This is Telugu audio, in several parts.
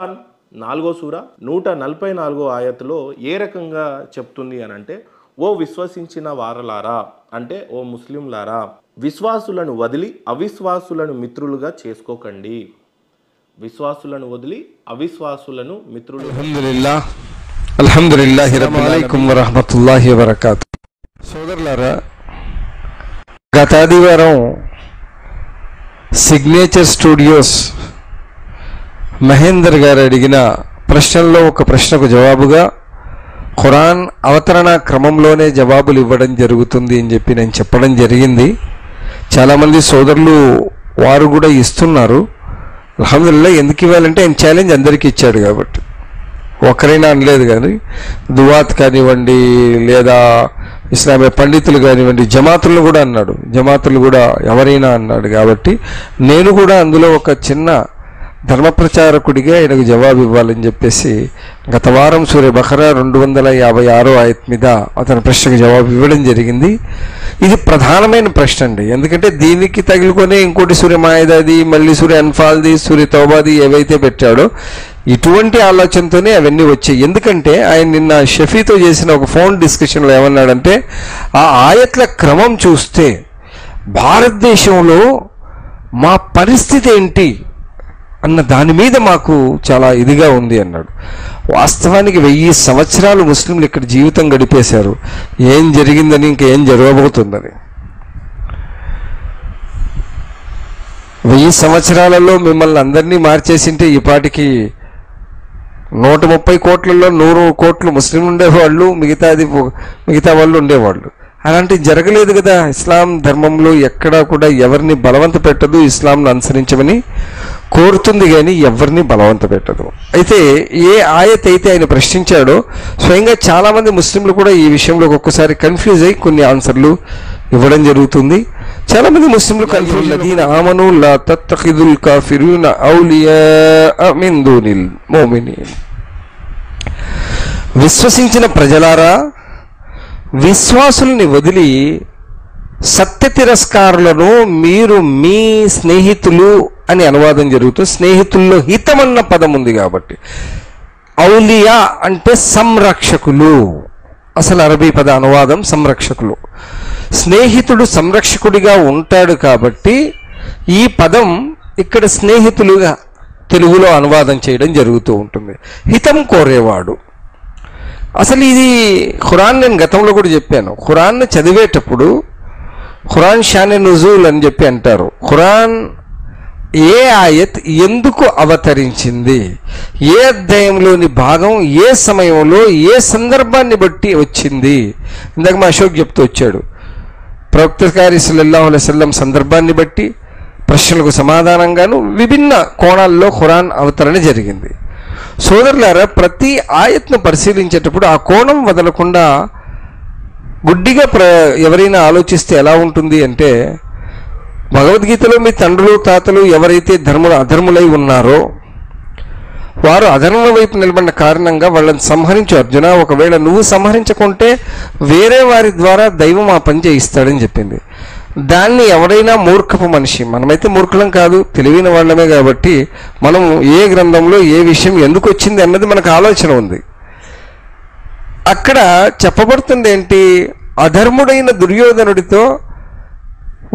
4వ సూర 144వ ఆయతులో ఏ రకంగా చెప్తుంది అని అంటే, ఓ విశ్వసించిన వారలారా అంటే ఓ ముస్లింలారా, విశ్వాసులను వదిలి అవిశ్వాసులను మిత్రులుగా చేసుకోకండి. విశ్వాసులను వదిలి అవిశ్వాసులను మిత్రులు. అల్హమ్దులిల్లాహి రబ్బిల్ అలైకుం వరహ్మతుల్లాహి వబరకాతు. సోదరులారా, గత ఆదివారం సిగ్నేచర్ స్టూడియోస్ మహేందర్ గారు అడిగిన ప్రశ్నల్లో ఒక ప్రశ్నకు జవాబుగా ఖురాన్ అవతరణ క్రమంలోనే జవాబులు ఇవ్వడం జరుగుతుంది అని చెప్పి నేను చెప్పడం జరిగింది. చాలామంది సోదరులు వారు కూడా ఇస్తున్నారు. అల్హమ్దులిల్లాహ్. ఎందుకు ఇవ్వాలంటే ఆయన ఛాలెంజ్ అందరికీ ఇచ్చాడు కాబట్టి, ఒకరైనా అనలేదు. కానీ దువాత్ కానివ్వండి, లేదా ఇస్లామియ పండితులు కానివ్వండి, జమాతులను కూడా అన్నాడు, జమాతులు కూడా ఎవరైనా అన్నాడు. కాబట్టి నేను కూడా అందులో ఒక చిన్న ధర్మ ప్రచారకుడిగా ఆయనకు జవాబు ఇవ్వాలని చెప్పేసి గత వారం సూర్య బఖరా 256 ఆయత్ మీద అతని ప్రశ్నకు జవాబు ఇవ్వడం జరిగింది. ఇది ప్రధానమైన ప్రశ్న అండి. ఎందుకంటే దీనికి తగులుకొని ఇంకోటి సూర్య మాయిదాది, మళ్ళీ సూర్య అన్ఫాల్ది, సూర్య తౌబాది ఏవైతే పెట్టాడో ఇటువంటి ఆలోచనతోనే అవన్నీ వచ్చాయి. ఎందుకంటే ఆయన నిన్న షఫీతో చేసిన ఒక ఫోన్ డిస్కషన్లో ఏమన్నాడంటే, ఆ ఆయత్ల క్రమం చూస్తే భారతదేశంలో మా పరిస్థితి ఏంటి అన్న దాని మీద మాకు చాలా ఇదిగా ఉంది అన్నాడు. వాస్తవానికి 1000 సంవత్సరాలు ముస్లింలు ఇక్కడ జీవితం గడిపేశారు. ఏం జరిగిందని, ఇంకేం జరగబోతుందని. 1000 సంవత్సరాలలో మిమ్మల్ని అందరినీ మార్చేసింటే ఈ పాటికి 130 కోట్లలో 100 కోట్లు ముస్లింలు ఉండేవాళ్ళు, మిగతా వాళ్ళు ఉండేవాళ్ళు. అలాంటివి జరగలేదు కదా. ఇస్లాం ధర్మంలో ఎక్కడా కూడా ఎవరిని బలవంత పెట్టదు, ఇస్లాంను అనుసరించమని కోరుతుంది కానీ ఎవరిని బలవంత పెట్టదు. అయితే ఏ ఆయత్ అయితే ఆయన ప్రశ్నించాడో స్వయంగా చాలామంది ముస్లింలు కూడా ఈ విషయంలో ఒక్కొక్కసారి కన్ఫ్యూజ్ అయ్యి కొన్ని ఆన్సర్లు ఇవ్వడం జరుగుతుంది. చాలామంది ముస్లింలు కన్ఫ్యూజ్, లదీన ఆమను లా తత్తఖిదుల్ కాఫిరూన ఔలియా మిన్ దూనిల్ ముమినీన్. విశ్వసించిన ప్రజలారా, విశ్వాసుల్ని వదిలి సత్య తిరస్కారులను మీరు మీ స్నేహితులు అని అనువాదం జరుగుతుంది. స్నేహితుల్లో హితమన్న పదం ఉంది కాబట్టి ఔలియా అంటే సంరక్షకులు. అసలు అరబీ పద అనువాదం సంరక్షకులు. స్నేహితుడు సంరక్షకుడిగా ఉంటాడు కాబట్టి ఈ పదం ఇక్కడ స్నేహితులుగా తెలుగులో అనువాదం చేయడం జరుగుతూ ఉంటుంది. హితం కోరేవాడు. అసలు ఇది ఖురాన్ నేను గతంలో కూడా చెప్పాను. ఖురాన్ని చదివేటప్పుడు ఖురాన్ షాన్ నుజూల్ అని చెప్పి అంటారు. ఖురాన్ ఏ ఆయత్ ఎందుకు అవతరించింది, ఏ అధ్యాయంలోని భాగం ఏ సమయంలో ఏ సందర్భాన్ని బట్టి వచ్చింది. ఇందాక మా అశోక్ చెప్తూ వచ్చాడు. ప్రవక్త గారి సల్లల్లాహు అలైహి వసల్లం సందర్భాన్ని బట్టి ప్రశ్నలకు సమాధానంగాను విభిన్న కోణాల్లో ఖురాన్ అవతరణ జరిగింది. సోదరులారా, ప్రతి ఆయత్ను పరిశీలించేటప్పుడు ఆ కోణం వదలకుండా గుడ్డిగా ఎవరైనా ఆలోచిస్తే ఎలా ఉంటుంది అంటే, భగవద్గీతలో మీ తండ్రులు తాతలు ఎవరైతే అధర్ములై ఉన్నారో వారు అధర్ముల వైపు నిలబడిన కారణంగా వాళ్ళని సంహరించు అర్జున. ఒకవేళ నువ్వు సంహరించకుంటే వేరే వారి ద్వారా దైవం ఆ పని చేయిస్తాడని చెప్పింది. దాన్ని ఎవరైనా మూర్ఖపు మనిషి, మనమైతే మూర్ఖులం కాదు, తెలివైన వాళ్ళమే కాబట్టి మనం ఏ గ్రంథంలో ఏ విషయం ఎందుకు వచ్చింది అన్నది మనకు ఆలోచన ఉంది. అక్కడ చెప్పబడుతుంది ఏంటి, అధర్ముడైన దుర్యోధనుడితో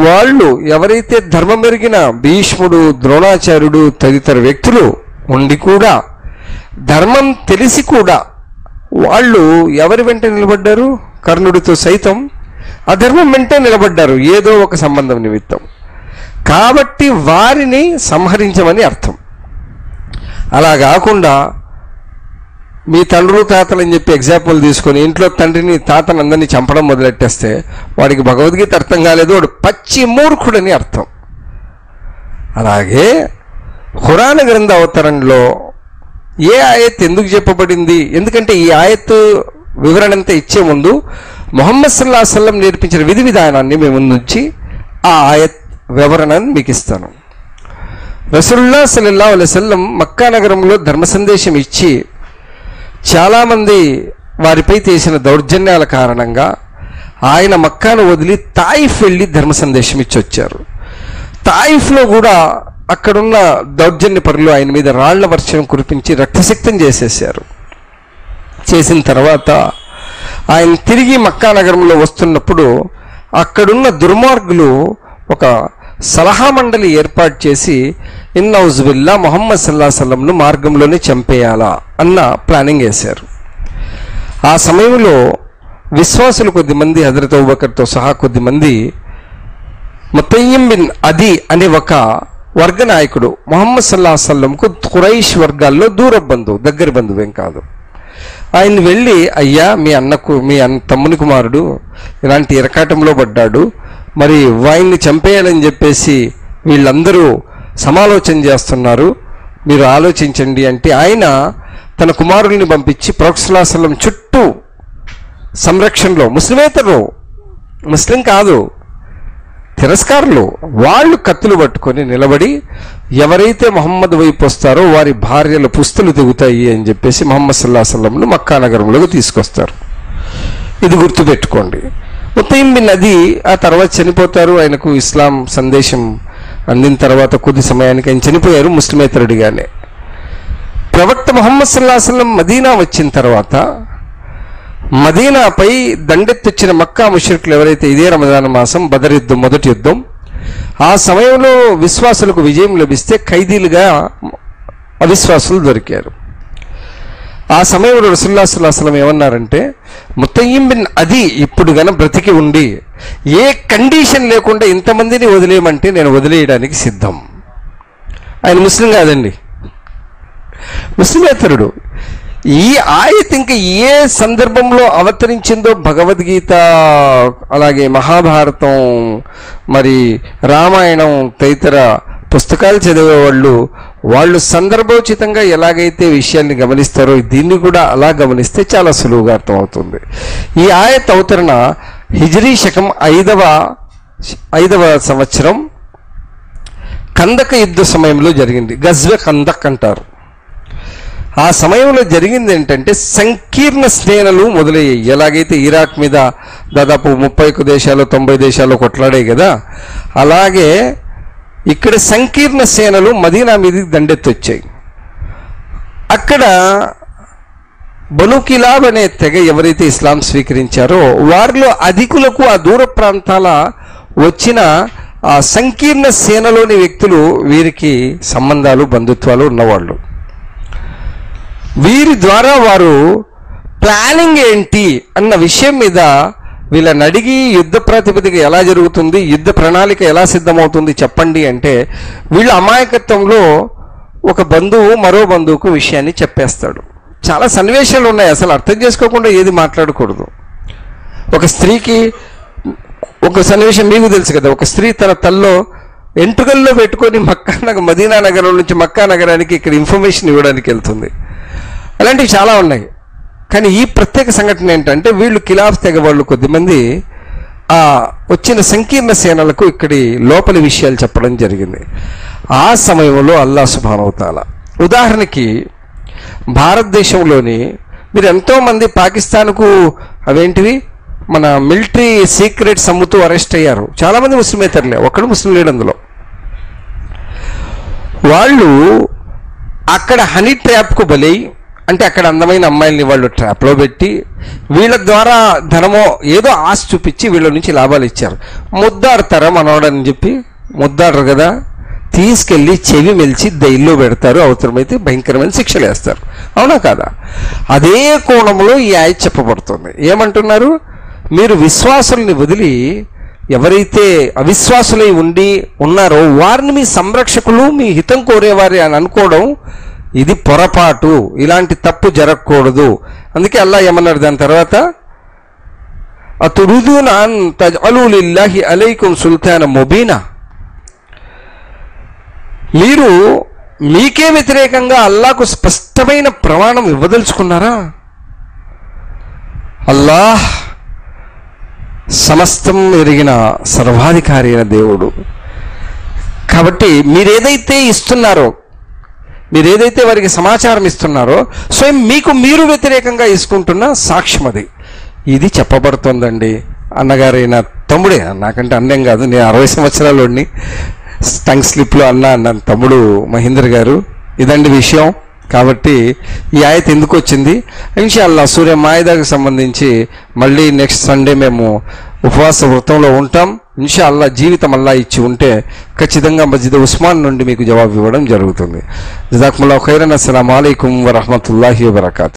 వాళ్ళు ఎవరైతే ధర్మం మెరిగిన భీష్ముడు, ద్రోణాచార్యుడు తదితర వ్యక్తులు ఉండి కూడా ధర్మం తెలిసి కూడా వాళ్ళు ఎవరి వెంట నిలబడ్డారు, కర్ణుడితో సైతం అధర్మం వెంటే నిలబడ్డారు ఏదో ఒక సంబంధం నిమిత్తం. కాబట్టి వారిని సంహరించమని అర్థం. అలా కాకుండా మీ తండ్రులు తాతలు అని చెప్పి ఎగ్జాంపుల్ తీసుకొని ఇంట్లో తండ్రిని తాతను అందరినీ చంపడం మొదలెట్టేస్తే వాడికి భగవద్గీత అర్థం కాలేదు, వాడు పచ్చి మూర్ఖుడని అర్థం. అలాగే ఖురాన్ గ్రంథ అవతరణలో ఏ ఆయత్ ఎందుకు చెప్పబడింది, ఎందుకంటే ఈ ఆయత్ వివరణ అంతా ఇచ్చే ముందు ముహమ్మద్ సల్లల్లాహు అలైహి వసల్లం నేర్పించిన విధి విధానాన్ని మేము ముందుంచి ఆ ఆయత్ వివరణను మీకు ఇస్తాను. రసూలుల్లాహ్ సల్లల్లాహు అలైహి వసల్లం మక్కా నగరంలో ధర్మ సందేశం ఇచ్చి చాలామంది వారిపై చేసిన దౌర్జన్యాల కారణంగా ఆయన మక్కాను వదిలి తాయిఫ్ వెళ్ళి ధర్మ సందేశం ఇచ్చి వచ్చారు. తాయిఫ్లో కూడా అక్కడున్న దౌర్జన్య పరులు ఆయన మీద రాళ్ల వర్షం కురిపించి రక్తసిక్తం చేసేసారు. చేసిన తర్వాత ఆయన తిరిగి మక్కా నగరంలో వస్తున్నప్పుడు అక్కడున్న దుర్మార్గులు ఒక సలహా మండలి ఏర్పాటు చేసి ఇన్నౌజుబిల్లా ముహమ్మద్ సల్లల్లాహు అలైహి వసల్లంను మార్గంలోనే చంపేయాలా అన్న ప్లానింగ్ వేశారు. ఆ సమయంలో విశ్వాసులు కొద్దిమంది హజరత్ అబూబకర్తో సహా కొద్దిమంది ముతయ్యిం బిన్ అదీ అనే ఒక వర్గ నాయకుడు ముహమ్మద్ సల్లల్లాహు అలైహి వసల్లంకు ఖురైష్ వర్గాల్లో దూర బంధువు, దగ్గర బంధువేం కాదు, ఆయన వెళ్ళి అయ్యా మీ తమ్ముని కుమారుడు ఇలాంటి ఇరకాటంలో పడ్డాడు, మరి వాయిన్ని చంపేయాలని చెప్పేసి వీళ్ళందరూ సమాలోచన చేస్తున్నారు, మీరు ఆలోచించండి అంటే ఆయన తన కుమారుల్ని పంపించి ప్రవక్త సల్లల్లాహు అలైహి వసల్లం చుట్టూ సంరక్షణలో ముస్లిమేతరు, ముస్లిం కాదు, తిరస్కారులు, వాళ్ళు కత్తులు పట్టుకొని నిలబడి ఎవరైతే ముహమ్మద్ వైపు వస్తారో వారి భార్యల పుస్తులు దిగుతాయి అని చెప్పేసి ముహమ్మద్ సల్లల్లాహు అలైహి వసల్లంను మక్కా నగరంలోకి తీసుకొస్తారు. ఇది గుర్తుపెట్టుకోండి. ముతయ్యిం బిన్ అదీ ఆ తర్వాత చనిపోతారు. ఆయనకు ఇస్లాం సందేశం అందిన తర్వాత కొద్ది సమయానికి ఆయన చనిపోయారు ముస్లిమేతరుడిగానే. ప్రవక్త ముహమ్మద్ సల్లల్లాహు అలైహి వసల్లం మదీనా వచ్చిన తర్వాత మదీనాపై దండెత్తొచ్చిన మక్కా ముష్రికులు ఎవరైతే, ఇదే రమజాన్ మాసం బదర్ యుద్ధం మొదటి యుద్ధం, ఆ సమయంలో విశ్వాసులకు విజయం లభిస్తే ఖైదీలుగా అవిశ్వాసులు దొరికారు. ఆ సమయంలో రసూలుల్లాహి సల్లల్లాహు అలైహి వసల్లం ఏమన్నారంటే, ముతయ్యిం బిన్ అదీ ఇప్పుడు గన బ్రతికి ఉండి ఏ కండిషన్ లేకుండా ఇంతమందిని వదిలేయమంటే నేను వదిలేయడానికి సిద్ధం. ఆయన ముస్లిం కాదండి, ముస్లిమేతరుడు. ఈ ఆయత్ ఇంకా ఏ సందర్భంలో అవతరించిందో భగవద్గీత, అలాగే మహాభారతం, మరి రామాయణం తదితర పుస్తకాలు చదివేవాళ్ళు వాళ్ళు సందర్భోచితంగా ఎలాగైతే విషయాన్ని గమనిస్తారో దీన్ని కూడా అలా గమనిస్తే చాలా సులువుగా అర్థమవుతుంది. ఈ ఆయత్ అవతరణ హిజ్రీ శకం 5వ సంవత్సరం కందక యుద్ధ సమయంలో జరిగింది. గజ్వే కందక్ అంటారు. ఆ సమయంలో జరిగింది ఏంటంటే సంకీర్ణ సేనలు మొదలయ్యాయి. ఎలాగైతే ఇరాక్ మీద దాదాపు 31 దేశాలు 90 దేశాలు కొట్లాడాయి కదా, అలాగే ఇక్కడ సంకీర్ణ సేనలు మదీనా మీదకి దండెత్తొచ్చాయి. అక్కడ బను కిలాబ్ అనే తెగ ఎవరైతే ఇస్లాం స్వీకరించారో వారిలో అధికులకు ఆ దూర ప్రాంతాల వచ్చిన ఆ సంకీర్ణ సేనలోని వ్యక్తులు వీరికి సంబంధాలు బంధుత్వాలు ఉన్నవాళ్ళు. వీరి ద్వారా వారు ప్లానింగ్ ఏంటి అన్న విషయం మీద వీళ్ళని అడిగి యుద్ధ ప్రాతిపదిక ఎలా జరుగుతుంది, యుద్ధ ప్రణాళిక ఎలా సిద్ధమవుతుంది చెప్పండి అంటే వీళ్ళ అమాయకత్వంలో ఒక బంధువు మరో బంధువుకు విషయాన్ని చెప్పేస్తాడు. చాలా సన్నివేశాలు ఉన్నాయి, అసలు అర్థం చేసుకోకుండా ఏది మాట్లాడకూడదు. ఒక స్త్రీకి ఒక సన్నివేశం మీకు తెలుసు కదా, ఒక స్త్రీ తన తల్లో ఎంటుకల్లో పెట్టుకొని మదీనా నగరం నుంచి మక్కా నగరానికి ఇక్కడ ఇన్ఫర్మేషన్ ఇవ్వడానికి వెళ్తుంది. అలాంటివి చాలా ఉన్నాయి. కానీ ఈ ప్రత్యేక సంఘటన ఏంటంటే వీళ్ళు ఖిలాఫ్ తెగ వాళ్ళు కొద్దిమంది ఆ వచ్చిన సంకీర్ణ సేనలకు ఇక్కడి లోపలి విషయాలు చెప్పడం జరిగింది. ఆ సమయంలో అల్లాహ్ సుబ్హానహు వ తఆలా, ఉదాహరణకి భారతదేశంలోని మీరు ఎంతోమంది పాకిస్తాన్కు అవేంటివి మన మిలిటరీ సీక్రెట్స్ అమ్ముతూ అరెస్ట్ అయ్యారు. చాలామంది ముస్లిమేతరులే, ఒక్కడు ముస్లిం లేడు అందులో. వాళ్ళు అక్కడ హనీ ట్రాప్కు బలై, అంటే అక్కడ అందమైన అమ్మాయిల్ని వాళ్ళు ట్రాప్లో పెట్టి వీళ్ళ ద్వారా ధనమో ఏదో ఆశ చూపించి వీళ్ళ నుంచి లాభాలు ఇచ్చారు. ముద్దాడతారా మనోడని చెప్పి ముద్దాడరు కదా, తీసుకెళ్ళి చెవి మెలిచి దైల్లో పెడతారు, అవసరమైతే భయంకరమైన శిక్షలు వేస్తారు. అవునా కాదా? అదే కోణంలో ఈ ఆయత్ చెప్పబడుతుంది. ఏమంటున్నారు? మీరు విశ్వాసుల్ని వదిలి ఎవరైతే అవిశ్వాసులై ఉన్నారో వారిని మీ సంరక్షకులు, మీ హితం కోరేవారి అని అనుకోవడం ఇది పొరపాటు, ఇలాంటి తప్పు జరగకూడదు. అందుకే అల్లాహ్ ఏమన్నాడు దాని తర్వాత, అతురుదూన అన్ తజ్అలు లిల్లాహి అలైకుం సుల్తాన ముబీనా, మీరు మీకే వ్యతిరేకంగా అల్లాహకు స్పష్టమైన ప్రమాణం ఇవ్వదలుచుకున్నారా? అల్లాహ్ సమస్తం ఎరిగిన సర్వాధికారి అయిన దేవుడు. కాబట్టి మీరేదైతే ఇస్తున్నారో, మీరేదైతే వారికి సమాచారం ఇస్తున్నారో స్వయం మీకు మీరు వ్యతిరేకంగా ఇసుకుంటున్న సాక్ష్యం అది. ఇది చెప్పబడుతోందండి. అన్నగారైన తమ్ముడే, నాకంటే అన్యం కాదు, నేను 60 సంవత్సరాలోని టంగ్ స్లిప్లో అన్నాను తమ్ముడు మహేందర్ గారు. ఇదండి విషయం. కాబట్టి ఈ ఆయత ఎందుకు వచ్చింది, ఇన్షాల్లా సూర్య మాయిదాకు సంబంధించి మళ్ళీ నెక్స్ట్ సండే మేము ఉపవాస వృతంలో ఉంటాం. ఇన్షాల్లా జీవితం అల్లా ఇచ్చి ఉంటే ఖచ్చితంగా మస్జిద్ ఉస్మాన్ నుండి మీకు జవాబు ఇవ్వడం జరుగుతుంది. జజాకుముల్లాహు ఖైరన్. అస్సలాము అలైకుం వరహ్మతుల్లాహి వబరకాతుహు.